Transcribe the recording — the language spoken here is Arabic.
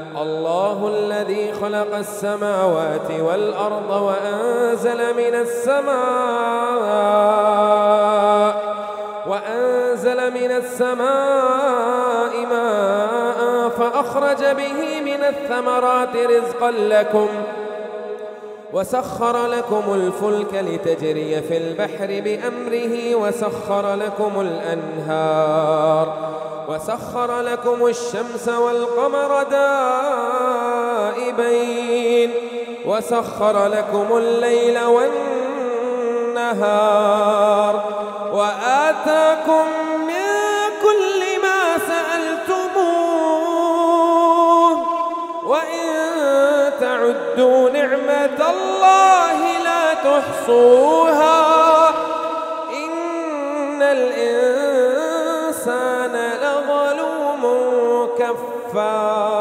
الله الذي خلق السماوات والأرض وأنزل من السماء ماء فأخرج به من الثمرات رزقا لكم وسخر لكم الفلك لتجري في البحر بأمره وسخر لكم الشمس والقمر دائبين وسخر لكم الليل والنهار وآتاكم من كل ما سألتموه وإن تعدوا نعمة الله لا تحصوها إن الإنسان لظلوم كفار.